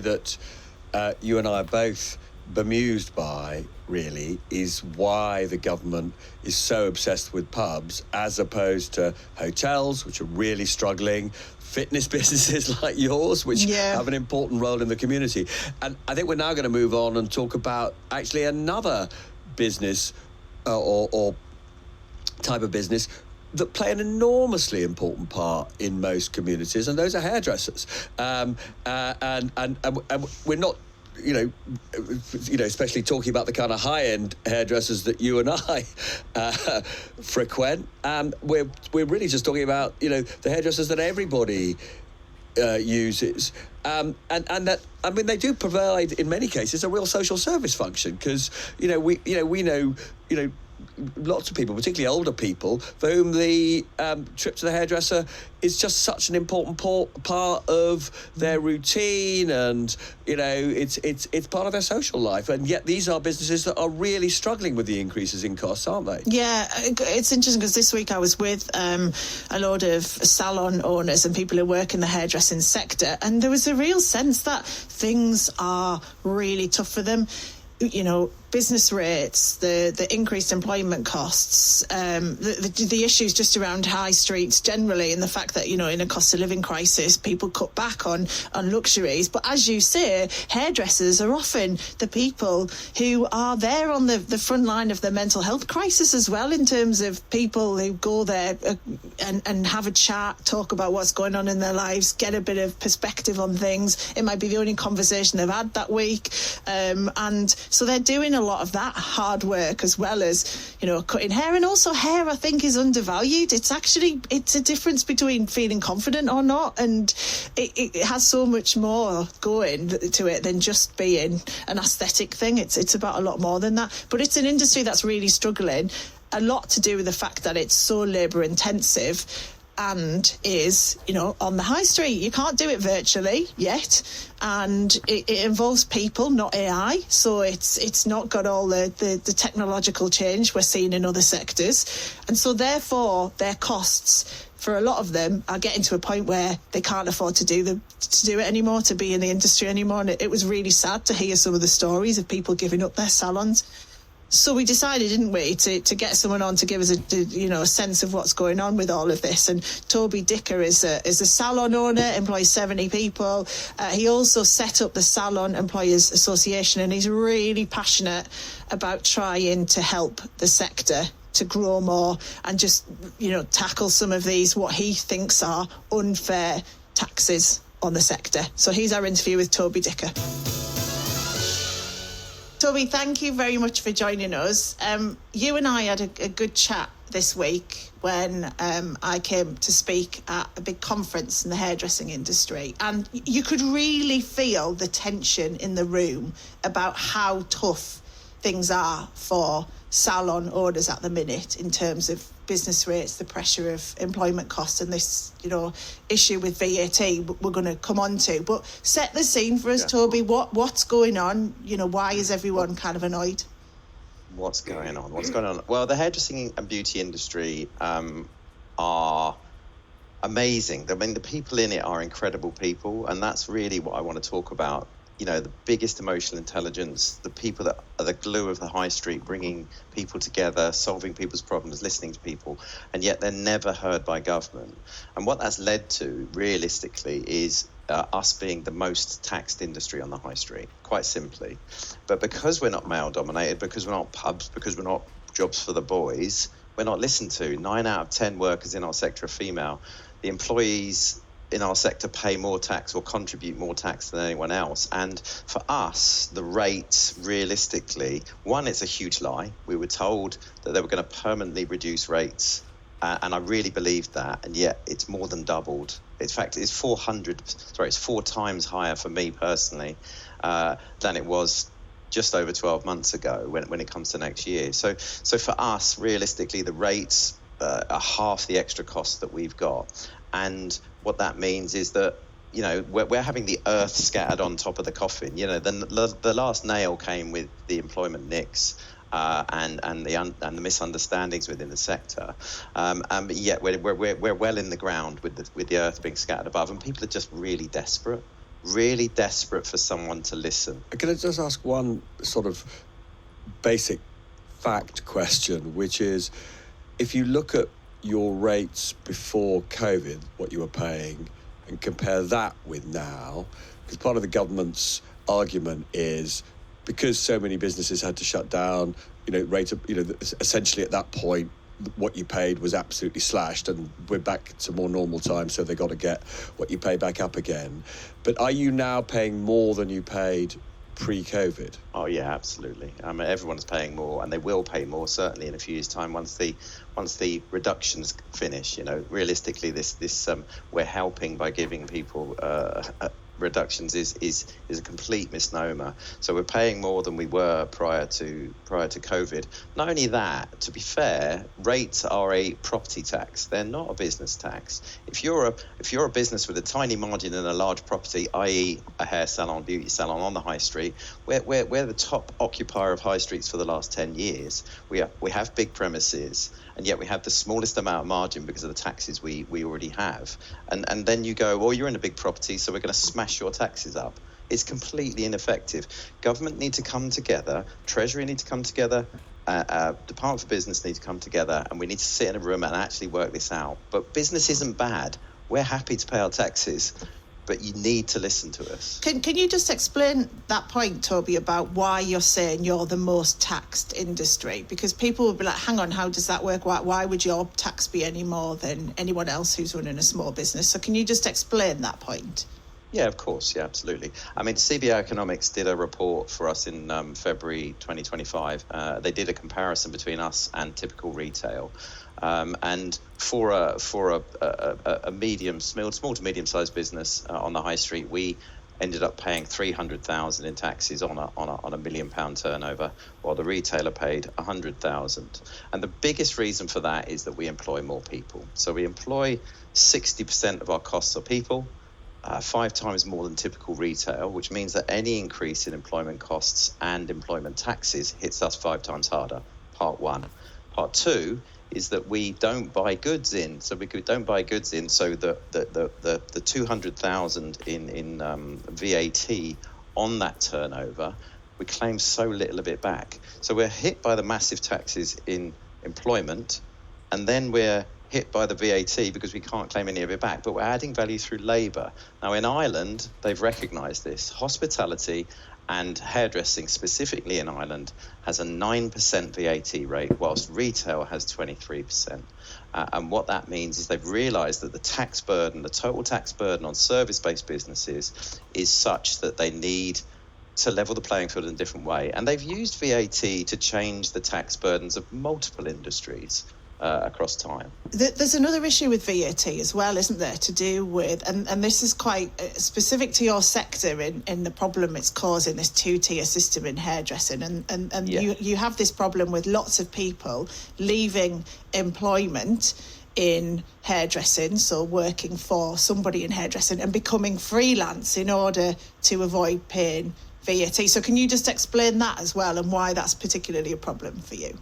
that you and I are both bemused by, really, is why the government is so obsessed with pubs as opposed to hotels, which are really struggling, fitness businesses like yours, which have an important role in the community. And I think we're now going to move on and talk about actually another business or type of business that play an enormously important part in most communities, and those are hairdressers. And we're not, especially talking about the kind of high-end hairdressers that you and I frequent. We're really just talking about, the hairdressers that everybody uses. And that, I mean, they do provide, in many cases, a real social service function, because, we know, lots of people, particularly older people, for whom the trip to the hairdresser is just such an important part of their routine, and it's part of their social life. And yet these are businesses that are really struggling with the increases in costs, aren't they? Yeah, it's interesting because this week I was with a load of salon owners and people who work in the hairdressing sector, and there was a real sense that things are really tough for them. Business rates, the increased employment costs, the issues just around high streets generally, and the fact that, in a cost of living crisis, people cut back on luxuries. But as you say, hairdressers are often the people who are there on the front line of the mental health crisis as well, in terms of people who go there and have a chat, talk about what's going on in their lives, get a bit of perspective on things. It might be the only conversation they've had that week. And so they're doing a lot of that hard work, as well as cutting hair. And also, hair, I think, is undervalued. It's a difference between feeling confident or not, and it has so much more going to it than just being an aesthetic thing. It's about a lot more than that. But it's an industry that's really struggling, a lot to do with the fact that it's so labour intensive and is, on the high street. You can't do it virtually yet, and it involves people, not AI. So it's not got all the technological change we're seeing in other sectors. And so therefore their costs for a lot of them are getting to a point where they can't afford to do it anymore, to be in the industry anymore. And it was really sad to hear some of the stories of people giving up their salons. So we decided, didn't we, to get someone on to give us a sense of what's going on with all of this. And Toby Dicker is a salon owner, employs 70 people. He also set up the Salon Employers Association, and he's really passionate about trying to help the sector to grow more and just, tackle some of these, what he thinks are unfair taxes on the sector. So here's our interview with Toby Dicker. Toby, thank you very much for joining us. You and I had a good chat this week when I came to speak at a big conference in the hairdressing industry, and you could really feel the tension in the room about how tough things are for salon owners at the minute in terms of business rates, the pressure of employment costs, and this, issue with VAT we're going to come on to. But set the scene for us, Toby. What's going on? Why is everyone kind of annoyed? What's going on? Well, the hairdressing and beauty industry are amazing. I mean, the people in it are incredible people, and that's really what I want to talk about. The biggest emotional intelligence, the people that are the glue of the high street, bringing people together, solving people's problems, listening to people, and yet they're never heard by government. And what that's led to, realistically, is us being the most taxed industry on the high street, quite simply. But because we're not male-dominated, because we're not pubs, because we're not jobs for the boys, we're not listened to. 9 out of 10 workers in our sector are female. The employees in our sector pay more tax or contribute more tax than anyone else. And for us, the rates, realistically, one, it's a huge lie. We were told that they were going to permanently reduce rates, and I really believed that, and yet it's more than doubled. In fact, it's 4 times higher for me personally than it was just over 12 months ago when it comes to next year. So for us, realistically, the rates are half the extra costs that we've got. And what that means is that, we're having the earth scattered on top of the coffin. The last nail came with the employment nicks and the misunderstandings within the sector. But yet we're well in the ground with the earth being scattered above, and people are just really desperate. really desperate for someone to listen. Can I just ask one sort of basic fact question, which is, if you look at your rates before COVID, what you were paying, and compare that with now, because part of the government's argument is because so many businesses had to shut down, essentially at that point, what you paid was absolutely slashed, and we're back to more normal times, so they got to get what you pay back up again. But are you now paying more than you paid pre-COVID? Oh yeah, absolutely. I mean, everyone's paying more, and they will pay more certainly in a few years' time once the reductions finish. Realistically, this we're helping by giving people reductions is a complete misnomer. So we're paying more than we were prior to COVID. Not only that, to be fair, rates are a property tax. They're not a business tax. If you're a business with a tiny margin and a large property, i.e. a hair salon, beauty salon on the high street, we're the top occupier of high streets for the last 10 years. We have big premises, and yet we have the smallest amount of margin because of the taxes we already have. And then you go, well, you're in a big property, so we're going to smash your taxes up. It's completely ineffective. Government need to come together, Treasury need to come together, Department for Business need to come together, and we need to sit in a room and actually work this out. But business isn't bad. We're happy to pay our taxes, but you need to listen to us. Can you just explain that point, Toby, about why you're saying you're the most taxed industry? Because people will be like, hang on, how does that work? Why would your tax be any more than anyone else who's running a small business? So can you just explain that point? Yeah, of course. Yeah, absolutely. I mean, CBA Economics did a report for us in February 2025. They did a comparison between us and typical retail. And for a small to medium-sized business on the high street, we ended up paying 300,000 in taxes on a £1 million turnover, while the retailer paid 100,000. And the biggest reason for that is that we employ more people. So we employ 60% of our costs are people. 5 times more than typical retail, which means that any increase in employment costs and employment taxes hits us 5 times harder. Part one. Part two is that we don't buy goods in. So don't buy goods in. So the 200,000 in VAT on that turnover, we claim so little of it back. So we're hit by the massive taxes in employment, and then we're hit by the VAT because we can't claim any of it back, but we're adding value through labour. Now in Ireland, they've recognised this. Hospitality and hairdressing, specifically in Ireland, has a 9% VAT rate, whilst retail has 23%. And what that means is they've realised that the tax burden, the total tax burden on service-based businesses is such that they need to level the playing field in a different way. And they've used VAT to change the tax burdens of multiple industries across time. There's another issue with VAT as well, isn't there, to do with, and this is quite specific to your sector in the problem it's causing, this 2-tier system in hairdressing. And Yeah. you have this problem with lots of people leaving employment in hairdressing, so working for somebody in hairdressing, and becoming freelance in order to avoid paying VAT. So can you just explain that as well, and why that's particularly a problem for you?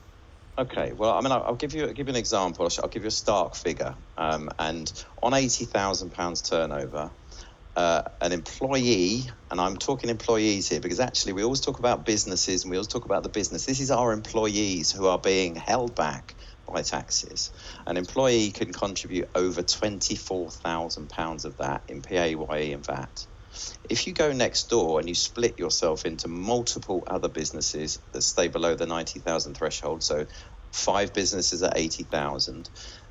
Okay, well, I mean, I'll give you an example. I'll give you a stark figure. And on £80,000 turnover, an employee, and I'm talking employees here because actually we always talk about businesses and we always talk about the business. This is our employees who are being held back by taxes. An employee can contribute over £24,000 of that in PAYE and VAT. If you go next door and you split yourself into multiple other businesses that stay below the 90,000 threshold, so 5 businesses at 80,000,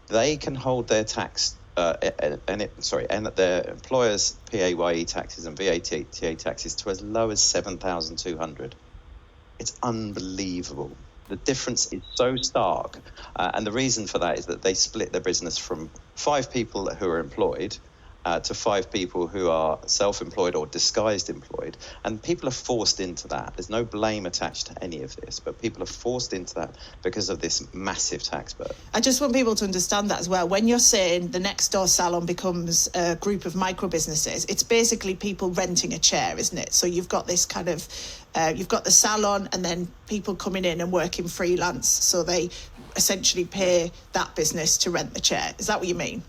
they can hold their tax and their employers' PAYE taxes and VAT taxes to as low as 7,200. It's unbelievable. The difference is so stark, and the reason for that is that they split their business from 5 people who are employed to 5 people who are self-employed or disguised employed. And people are forced into that. There's no blame attached to any of this, but people are forced into that because of this massive tax burden. I just want people to understand that as well. When you're saying the next door salon becomes a group of micro businesses, it's basically people renting a chair, isn't it? So you've got this kind of, you've got the salon and then people coming in and working freelance. So they essentially pay that business to rent the chair. Is that what you mean?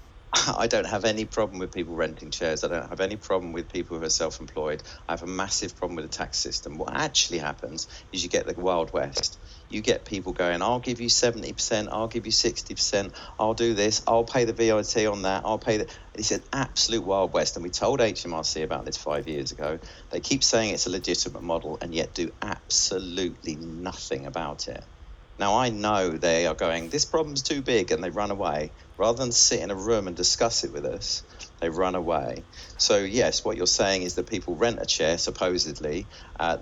I don't have any problem with people renting chairs. I don't have any problem with people who are self-employed. I have a massive problem with the tax system. What actually happens is you get the Wild West. You get people going, I'll give you 70%, I'll give you 60%, I'll do this, I'll pay the VAT on that, I'll pay the... It's an absolute Wild West, and we told HMRC about this 5 years ago. They keep saying it's a legitimate model and yet do absolutely nothing about it. Now, I know they are going, this problem's too big, and they run away. Rather than sit in a room and discuss it with us, they run away. So, yes, what you're saying is that people rent a chair, supposedly.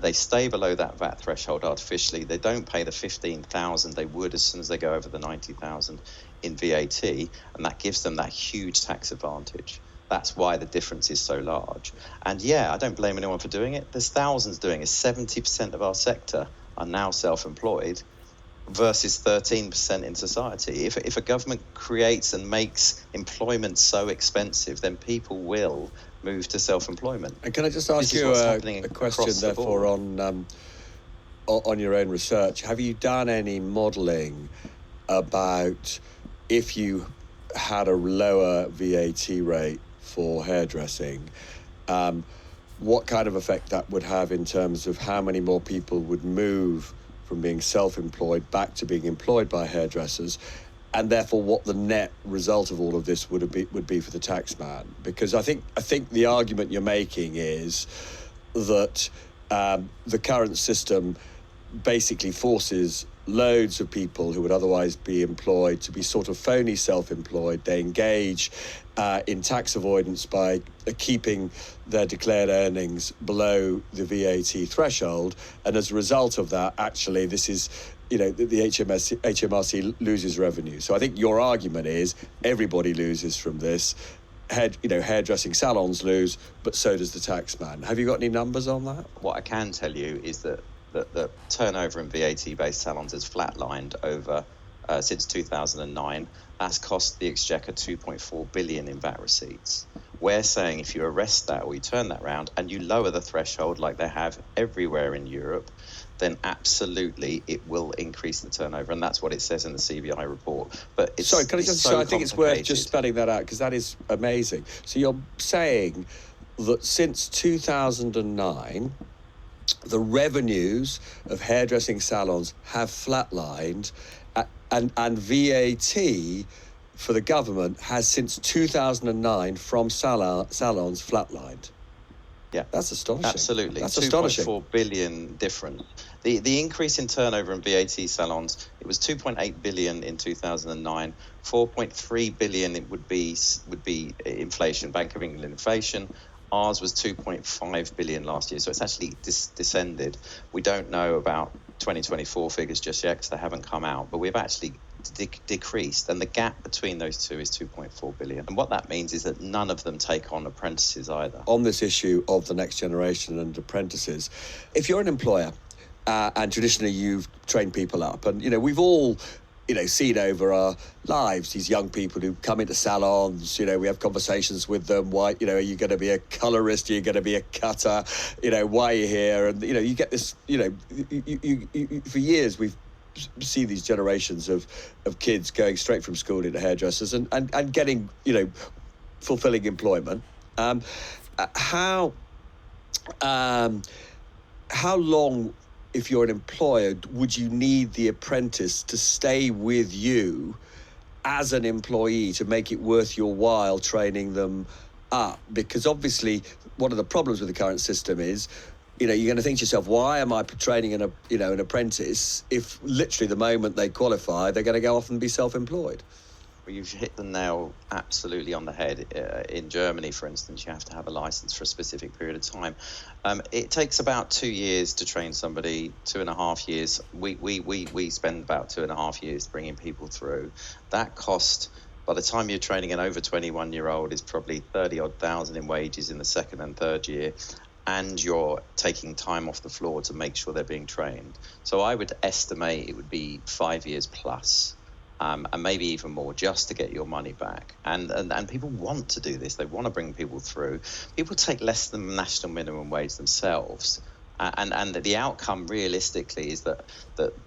They stay below that VAT threshold artificially. They don't pay the 15,000 they would as soon as they go over the 90,000 in VAT, and that gives them that huge tax advantage. That's why the difference is so large. And, yeah, I don't blame anyone for doing it. There's thousands doing it. 70% of our sector are now self-employed, versus 13% in society. If a government creates and makes employment so expensive, then people will move to self-employment. And can I just ask you a question, therefore, on your own research? Have you done any modelling about if you had a lower VAT rate for hairdressing, what kind of effect that would have in terms of how many more people would move from being self-employed back to being employed by hairdressers, and therefore what the net result of all of this would be for the taxman? Because I think the argument you're making is that the current system basically forces loads of people who would otherwise be employed to be sort of phony self-employed. They engage in tax avoidance by keeping their declared earnings below the VAT threshold, and as a result of that, actually, this is, the HMRC loses revenue. So I think your argument is everybody loses from this. Hairdressing salons lose, but so does the taxman. Have you got any numbers on that? What I can tell you is that the turnover in VAT-based salons has flatlined over since 2009. That's cost the Exchequer 2.4 billion in VAT receipts. We're saying if you arrest that or you turn that round and you lower the threshold like they have everywhere in Europe, then absolutely it will increase the turnover, and that's what it says in the CBI report. But it's, sorry, can I just say, I think it's worth just spelling that out, because that is amazing. So you're saying that since 2009, the revenues of hairdressing salons have flatlined, and VAT for the government has since 2009 from salons flatlined. Yeah, that's astonishing. Absolutely, that's 2.4 billion difference. The increase in turnover in VAT salons, it was 2.8 billion in 2009. 4.3 billion it would be inflation, Bank of England inflation. Ours was 2.5 billion last year, so it's actually descended. We don't know about 2024 figures just yet because they haven't come out, but we've actually decreased, and the gap between those two is 2.4 billion. And what that means is that none of them take on apprentices either. On this issue of the next generation and apprentices, if you're an employer and traditionally you've trained people up, and we've all seen over our lives these young people who come into salons, we have conversations with them. Why, are you going to be a colorist? Are you going to be a cutter? Why are you here? And, you get this, you for years we've seen these generations of kids going straight from school into hairdressers and getting, fulfilling employment. How long, if you're an employer, would you need the apprentice to stay with you as an employee to make it worth your while training them up? Because obviously one of the problems with the current system is, you're going to think to yourself, why am I training an apprentice if literally the moment they qualify, they're going to go off and be self-employed? Well, you've hit the nail absolutely on the head. In Germany, for instance, you have to have a license for a specific period of time. It takes about 2 years to train somebody, 2.5 years. We spend about 2.5 years bringing people through. That cost, by the time you're training an over 21-year-old, is probably 30-odd thousand in wages in the second and third year. And you're taking time off the floor to make sure they're being trained. So I would estimate it would be 5 years plus. And maybe even more, just to get your money back. And people want to do this. They want to bring people through. People take less than the national minimum wage themselves. And the outcome realistically is that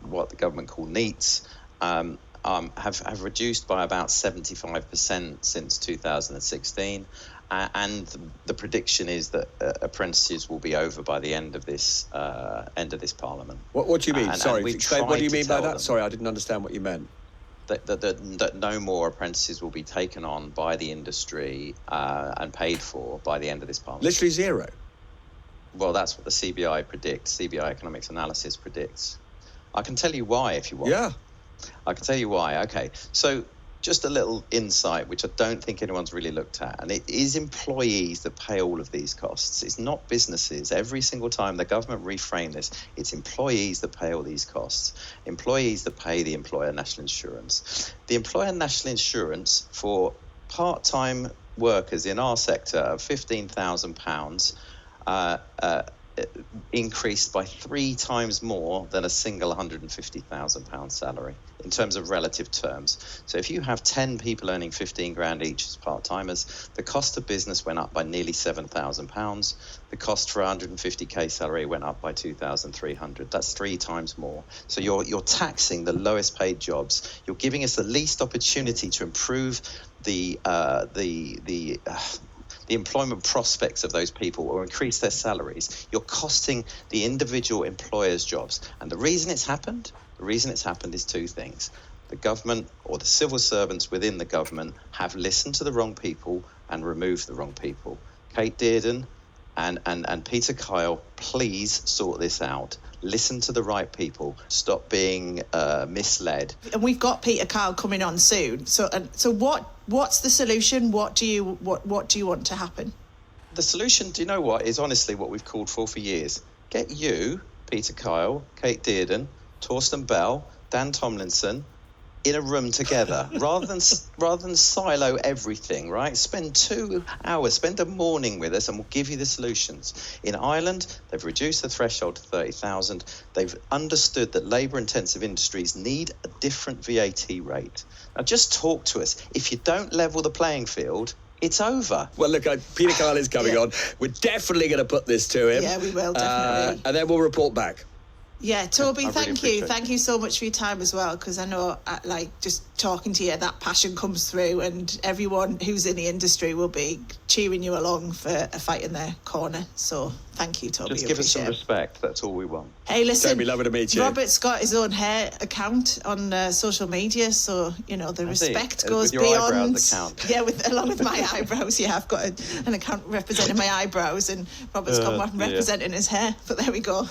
what the government call NEETs have reduced by about 75% since 2016. And the prediction is that apprentices will be over by the end of this Parliament. What do you mean? Sorry, what do you mean by that? Them, sorry, I didn't understand what you meant. That no more apprentices will be taken on by the industry and paid for by the end of this Parliament. Literally zero? Well, that's what the CBI predicts. CBI Economics Analysis predicts. I can tell you why if you want. Yeah. I can tell you why. Okay, so just a little insight, which I don't think anyone's really looked at, and it is employees that pay all of these costs. It's not businesses. Every single time the government reframe this, it's employees that pay all these costs. Employees that pay the employer national insurance. The employer national insurance for part-time workers in our sector of £15,000 increased by 3 times more than a single £150,000 salary in terms of relative terms. So if you have 10 people earning 15 grand each as part-timers, the cost of business went up by nearly £7,000. The cost for a 150k salary went up by 2,300. That's 3 times more. So you're taxing the lowest paid jobs. You're giving us the least opportunity to improve the employment prospects of those people or increase their salaries. You're costing the individual employers' jobs. And the reason it's happened is 2 things. The government or the civil servants within the government have listened to the wrong people and removed the wrong people. Kate Dearden and Peter Kyle, please sort this out. Listen to the right people. Stop being misled. And we've got Peter Kyle coming on soon. So what's the solution? What do you want to happen? The solution, do you know what, is honestly what we've called for years. Get you, Peter Kyle, Kate Dearden, Torsten Bell, Dan Tomlinson in a room together rather than silo everything, right? Spend 2 hours, spend a morning with us and we'll give you the solutions. In Ireland, they've reduced the threshold to 30,000. They've understood that labour-intensive industries need a different VAT rate. Now, just talk to us. If you don't level the playing field, it's over. Well, look, Peter Kyle is coming on. We're definitely going to put this to him. Yeah, we will, definitely. And then we'll report back. Yeah, Toby, thank you. Thank you so much for your time as well, because I know, just talking to you, that passion comes through and everyone who's in the industry will be cheering you along for a fight in their corner. So thank you, Toby. Just give us some respect. That's all we want. Hey, listen, Toby, lovely to meet you. Robert's got his own hair account on social media, so, the respect goes with your beyond... eyebrows account. Yeah, along with my eyebrows, yeah, I've got an account representing my eyebrows, and Robert's got one representing his hair, but there we go.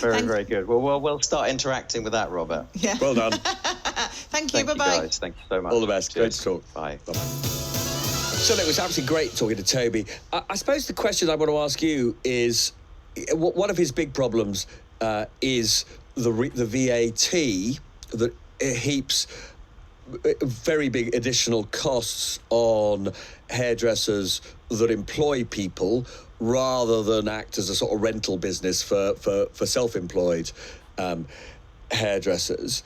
Very good. Well, we'll start interacting with that, Robert. Yeah. Well done. Thank you, bye-bye. Guys. Thank you so much. All the best. Cheers. Great to talk. Bye. Bye-bye. So it was absolutely great talking to Toby. I suppose the question I want to ask you is, one of his big problems is the VAT that heaps very big additional costs on hairdressers that employ people rather than act as a sort of rental business for self-employed hairdressers.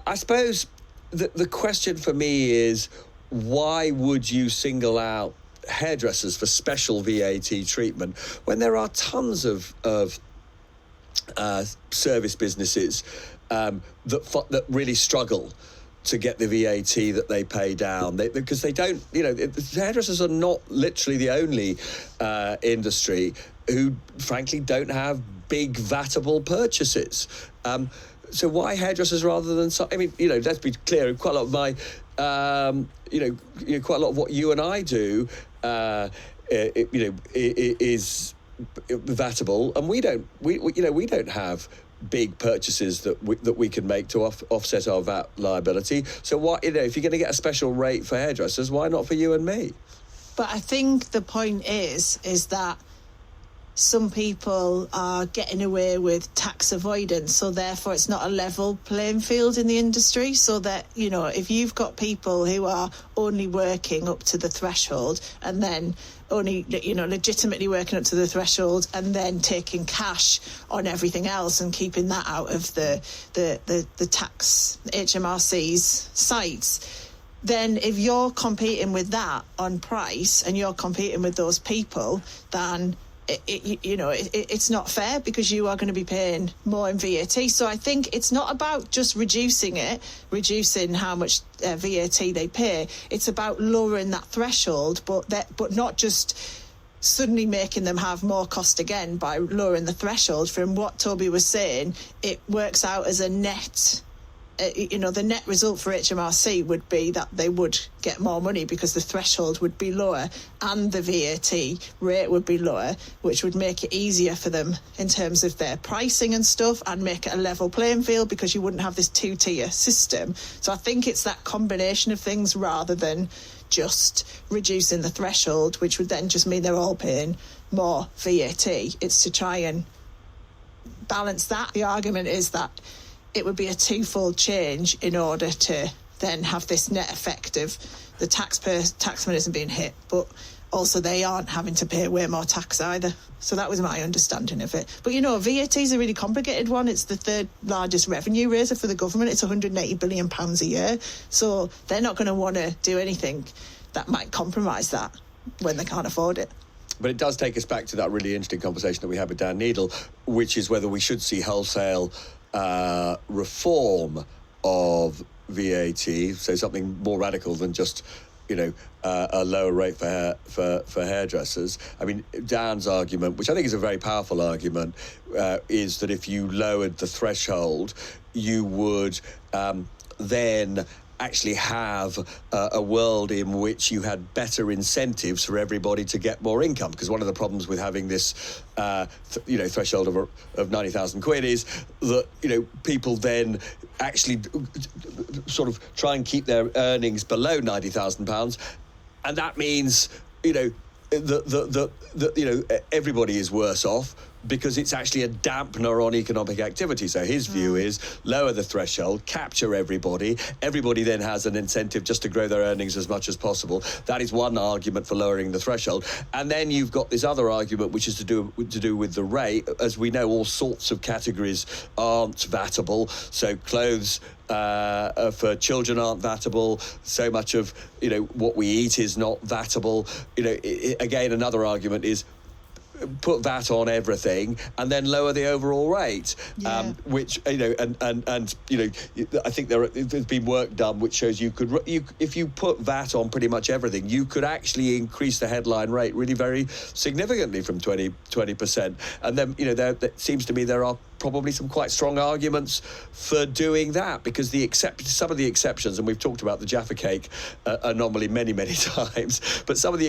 I suppose the question for me is, why would you single out hairdressers for special VAT treatment when there are tons of service businesses that really struggle to get the VAT that they pay down, because they don't, hairdressers are not literally the only industry who, frankly, don't have big VATable purchases. So why hairdressers rather than? I mean, let's be clear. Quite a lot of my, quite a lot of what you and I do, is VATable, and we don't have big purchases that we can make to offset our VAT liability. So why, if you're going to get a special rate for hairdressers, why not for you and me? But I think the point is that some people are getting away with tax avoidance, so therefore it's not a level playing field in the industry. So that, if you've got people who are only working up to the threshold and then only, legitimately working up to the threshold and then taking cash on everything else and keeping that out of the tax HMRC's sites, then if you're competing with that on price and you're competing with those people, then it's not fair because you are going to be paying more in VAT. So I think it's not about just reducing how much VAT they pay. It's about lowering that threshold, but not just suddenly making them have more cost again by lowering the threshold. From what Toby was saying, it works out as a net. The net result for HMRC would be that they would get more money because the threshold would be lower and the VAT rate would be lower, which would make it easier for them in terms of their pricing and stuff, and make it a level playing field because you wouldn't have this two-tier system. So I think it's that combination of things rather than just reducing the threshold, which would then just mean they're all paying more VAT. It's to try and balance that. The argument is that it would be a twofold change in order to then have this net effect of the taxman isn't being hit, but also they aren't having to pay way more tax either. So that was my understanding of it. But VAT is a really complicated one. It's the third largest revenue raiser for the government. It's £180 billion a year. So they're not going to want to do anything that might compromise that when they can't afford it. But it does take us back to that really interesting conversation that we had with Dan Needle, which is whether we should see wholesale reform of VAT, so something more radical than just, a lower rate for hairdressers. I mean, Dan's argument, which I think is a very powerful argument, is that if you lowered the threshold, you would then actually have a world in which you had better incentives for everybody to get more income. Because one of the problems with having this, threshold of 90,000 quid is that, people then actually sort of try and keep their earnings below £90,000. And that means, everybody is worse off, because it's actually a dampener on economic activity. So his view is lower the threshold, capture everybody. Everybody then has an incentive just to grow their earnings as much as possible. That is one argument for lowering the threshold. And then you've got this other argument, which is to do with the rate. As we know, all sorts of categories aren't vatable. So clothes for children aren't vatable. So much of what we eat is not vatable. Again, another argument is put VAT on everything and then lower the overall rate, which I think there's been work done which shows if you put VAT on pretty much everything, you could actually increase the headline rate really very significantly from 20%. And then there seems to me there are probably some quite strong arguments for doing that, because some of the exceptions, and we've talked about the Jaffa Cake anomaly many times, but some of the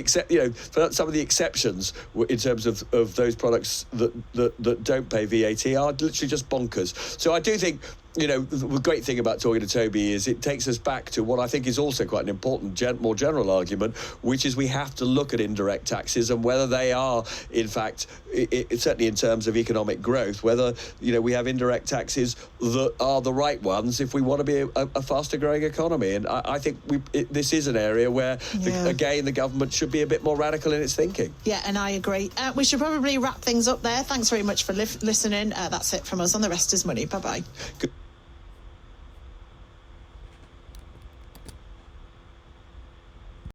exceptions in terms of those products that don't pay VAT are literally just bonkers. So I do think the great thing about talking to Toby is it takes us back to what I think is also quite an important, more general argument, which is we have to look at indirect taxes and whether they are, in fact, certainly in terms of economic growth, whether we have indirect taxes that are the right ones if we want to be a faster growing economy. And I think this is an area where, again, the government should be a bit more radical in its thinking. Yeah, and I agree. We should probably wrap things up there. Thanks very much for listening. That's it from us on The Rest is Money. Bye-bye. Good.